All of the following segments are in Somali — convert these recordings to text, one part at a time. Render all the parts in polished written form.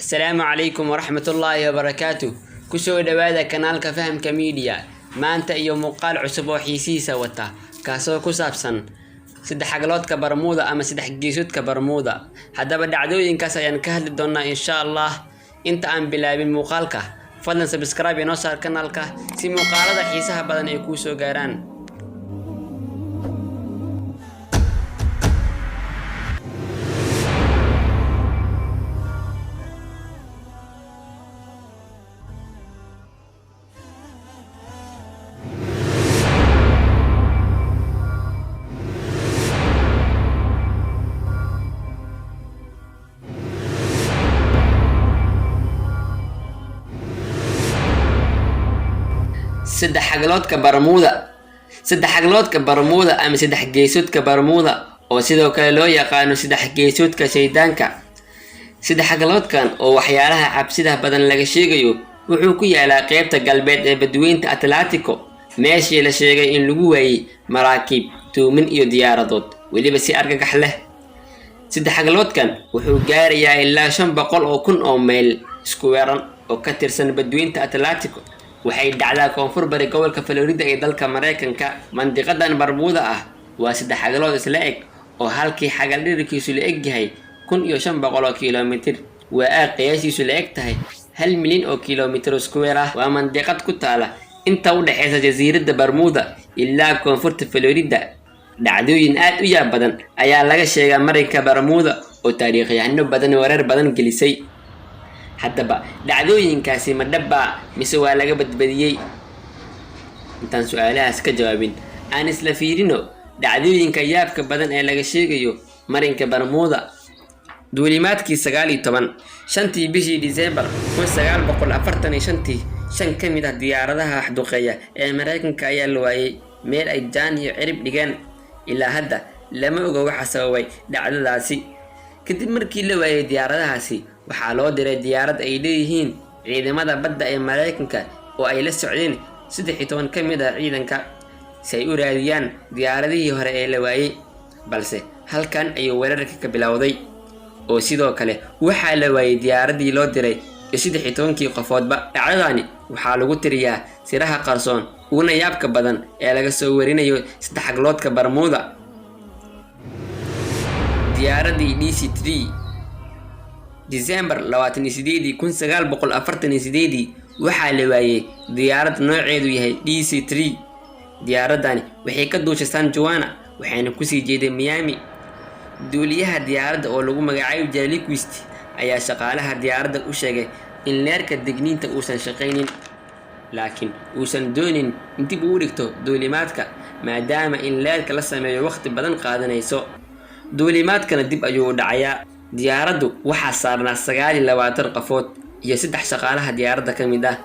السلام عليكم ورحمة الله وبركاته. كسو دوادا كانالك فهمك ميديا maanta iyo muuqaal cusub oo xiisiisa wata kaasoo ku saabsan saddex xagaloodka Bermuda ama saddex geesoodka Bermuda. Haddaba dhacdooyinkaas ayaan ka hadli doonaa insha Allah. Inta aan bilaabin muuqaalka, fadlan subscribe inoo saar kanaalka si muuqaalada xiisaha badan ay kuu soo gaaraan. saddex xagaloodka Bermuda ama saddex geesoodka Bermuda oo sidoo kale loo yaqaan saddex geesoodka shaydaanka. saddex xagaloodkan oo waxyaalaha cabsida badan laga sheegayo wuxuu ku yaalaa qaybta galbeed ee badweynta Atlantico, meeshii la sheegay in lagu waayay maraakiib, tuumin iyo diyaaradood weliba si argagax leh. saddex xagaloodkan wuxuu gaarayaa ilaa 500,000 oo mayl isku weeran oo ka tirsan badweynta Atlantico. waxay dhacdaa koonfur bari gobolka Florida ee dalka Mareykanka. mandiqadan Bermuda ah waa saddex xagalood isla eg oo halkii xagal dhererkiisu la eg yahay 1500 kiiloomitir, waa qiyaasiisu la eg tahay 1 milyan oo kiiloomitir square ah. waa mandiqad ku taala inta u dhaxaysa jasiiradda Bermuda ilaa koonfurta Florida. dhacdooyin aad u yaab badan ayaa laga sheegaa marinka Bermuda oo taariikhyahanno badan wareer badan gelisay. haddaba dhacdooyinkaasi ma dhaba mise waa laga badbadiyay? intaan su'aalahaas ka jawaabin, aan isla fiirino dhacdooyinka yaabka badan ee laga sheegayo marinka Bermuda. duulimaadkii 19 bishii December 1945 shan ka mid ah diyaaradaha xduqeeya ee Mareykanka ayaa la waayay meel ay jaan iyo cirib dhigeen. ilaa hadda lama oga waxa sababay dhacdadaasi. kadib markii la waayay diyaaradahaasi, waxaa loo diray diyaarad ay leeyihiin ciidamada badda ee Mareykanka oo ay la socdeen 13 ka mid ah ciidanka si ay u raadiyaan diyaaradihii hore ee la waayay. balse halkan ayuu weerarka ka bilowday, oo sidoo kale waxaa la waayay diyaaradii loo diray 13 qofoodba. dhacdadani waxaa lagu tiriyaa siraha qarsoon uguna yaabka badan ee laga soo warinayo saddex xagaloodka Bermuda. diyaaradii DC-3 December 28 1948 waxaa la waayay diyaarad nooceedu yahay DC-3. diyaaradani waxay ka duushay San Juan waxayna ku sii jeeday Miami. duuliyaha diyaaradda oo lagu magacaabo Jalquist ayaa shaqaalaha diyaaradda u sheegay in leerka digniinta uusan shaqaynin, laakiin uusan doonin in dib u dhigto duulimaadka maadaama in leerka la sameeyo waqti badan qaadanayso. duulimaadkana dib ayuu u dhacayaa. diyaaraddu waxaa saarnaa 29 qofood iyo 3 shaqaalaha diyaaradda ka mid ah,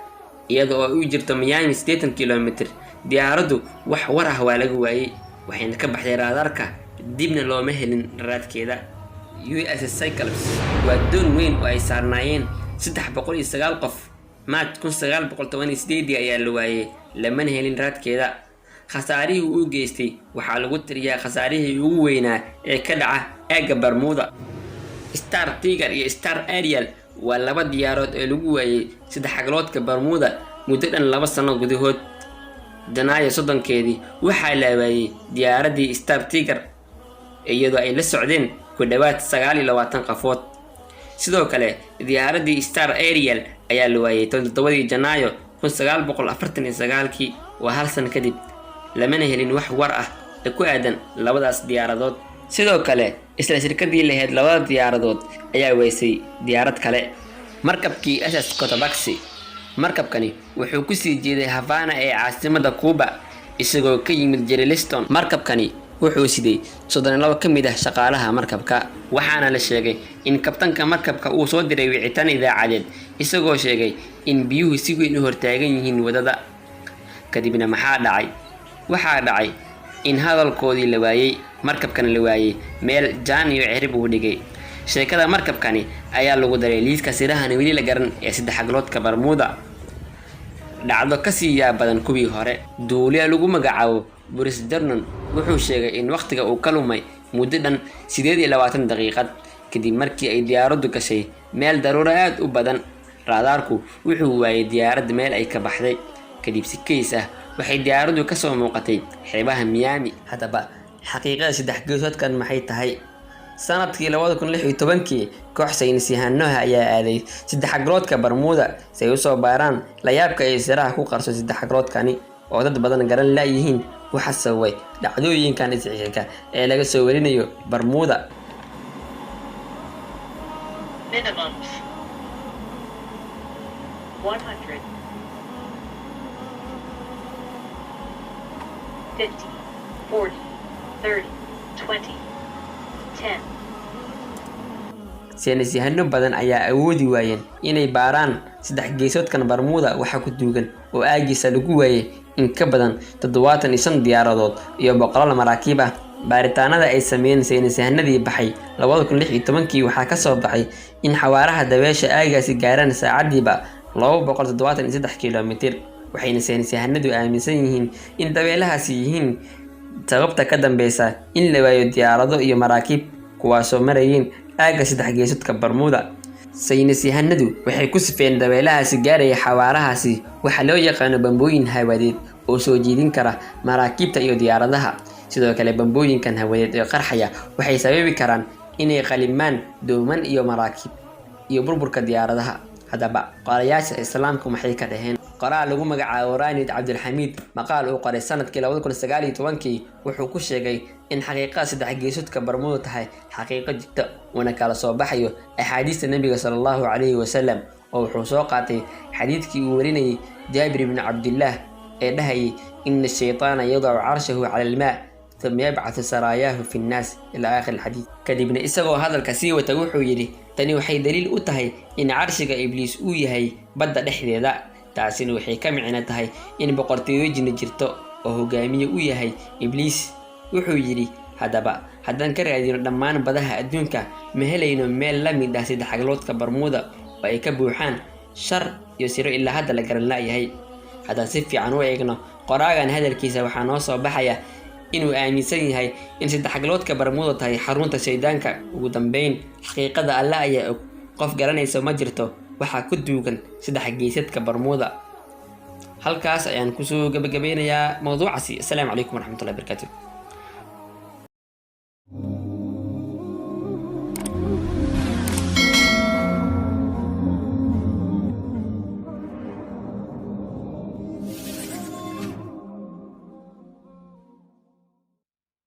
iyadoo ay u jirto Miami 80 kiiloomitir. diyaaraddu wax war ah waa laga waayay, waxayna ka baxday raadarka, dibna looma helin raadkeeda. USS Cyclops waa doon weyn oo ay saarnaayeen 309 qof. March 1918 ayaa la waayay, lamana helin raadkeeda. khasaarihii uu geystay waxaa lagu tiriyaa khasaarihii ugu weynaa ee ka dhaca aagga Bermuda. Star Tiger iyo Star Ariel waa laba diyaarood ee lagu waayay saddex xagaloodka Bermuda muddo dhan 2 sano gudahood. Janaayo 30keedii waxaa la waayay diyaaradii Star Tiger iyadoo ay la socdeen ku dhawaad 29 qofood. sidoo kale diyaaradii Star Ariel ayaa la waayay 7 Janaayo 1949 waa hal sano kadib, lamana helin wax war ah ee ku aadan labadaas diyaaradood. sidoo kale isla shirkadii lahayd labada diyaaradood ayaa weysay diyaarad kale. markabkii SS Cotopaxi markabkani wuxuu ku sii jeeday Havana ee caasimadda Cuba isagoo ka yimid Charleston. markabkani wuxuu siday 32 ka mid ah shaqaalaha markabka, waxaana la sheegay in kabtanka markabka uu soo diray wicitaan idaacadeed isagoo sheegay in biyuhu si weyn u hortaagan yihiin wadada. kadibna maxaa dhacay? waxaa dhacay in hadalkoodii la waayay, markabkana la waayay meel jaan iyo cirib uu dhigay. sheekada markabkani ayaa lagu daray liiska sirahan weli la garan ee saddex xagaloodka Bermuda. dhacdo ka sii yaab badan kuwii hore. duuliye lagu magacaabo Boris Johnson wuxuu sheegay in waqtiga uu ka lumay muddo dhan 28 daqiiqad kadib markii ay diyaaraddu gashay meel daruuro aad u badan. raadaarku wuxuu waayay diyaaradda meel ay ka baxday. kadib si keys ah waxay diyaaraddu ka soo muuqatay xeebaha Miami. haddaba xaqiiqada saddex geesoodkan maxay tahay? sanadkii 2016 koox saynisyahannoha ayaa aaday saddex xagroodka Bermuda si ay u soo baaraan la yaabka ay siraha ku qarso saddex xagroodkani oo dad badan garan laayihiin waxa sababay dhacdooyinkan isxiga ee laga soo warinayo Bermuda. Minimums 100 50 40 30 20 10 saynisyahano badan ayaa awoodi waayeen inay baaraan saddex geesoodkan Bermuda waxa ku duugan oo aagiisa lagu waayay in ka badan 75 diyaaradood iyo boqolaal maraakiib ah. baaritaanada ay sameeyeen saynisyahanadii baxay 2016 waxaa ka soo baxay in xawaaraha dabeesha aagaasi gaaraan saacadiiba 273 kiiloomitir. waxayna saynisyahanadu aaminsan yihiin in dabeelahaasi yihiin sababta ka dambeysa in la waayo diyaarado iyo maraakiib kuwaasoo marayeen aaga saddex geesoodka Bermuda. saynisyahanadu waxay ku sifeen dabeelahaasi gaaraya xawaarahaasi waxa loo yaqaano bambooyin hawadeed oo soo jiidin kara maraakiibta iyo diyaaradaha. sidoo kale bambooyinkan hawadeed ee qarxaya waxay sababi karaan inay qalimaan dooman iyo maraakiib iyo burburka diyaaradaha. haddaba qorayaasha islaamku maxay ka dhaheen? qoraal lagu magacaabo Raniid Cabdilxamiid maqaal uu qoray sanadkii 2019 wuxuu ku sheegay in xaqiiqada saddex geesoodka Bermuda tahay xaqiiqo jirta una kala soo baxayo axaadiista nabiga sallallahu alayhi wasallam. oo wuxuu soo qaatay xadiidkii uu warinayay Jaabir ibn Cabdillah ee dhahayay in ash-shaytaana yadacu carshahu cala al-maa thumma yab'athu saraayahu fi an-naas ila aakhir al-xadiid. kadibna isagoo hadalka sii wata wuxuu yidhi tani waxay daliil u tahay in carshiga ibliis uu yahay badda dhexdeeda. taasina waxay ka micno tahay in boqortooyo jinni jirto oo hogaamiye u yahay ibliis. wuxuu yidhi haddaba haddaan ka raadino dhammaan badaha adduunka ma helayno meel la mid ah saddex xagloodka Bermuda oo ay ka buuxaan shar iyo siro ilaa hadda la garan laayahay. haddaan si fiican u eegno qoraagan hadalkiisa waxaa noo soo baxaya inuu aaminsan yahay in saddex xagloodka Bermuda tahay xarunta shaydaanka. ugu dambeyn xaqiiqada alle ayaa og, qof garanaysa ma jirto waxaa ku duugan saddex geesoodka Bermuda. halkaas ayaan kusoo gabagabeynayaa mawduucaasi. assalaamu calaykum waraxmatullahi wabarakaatuh.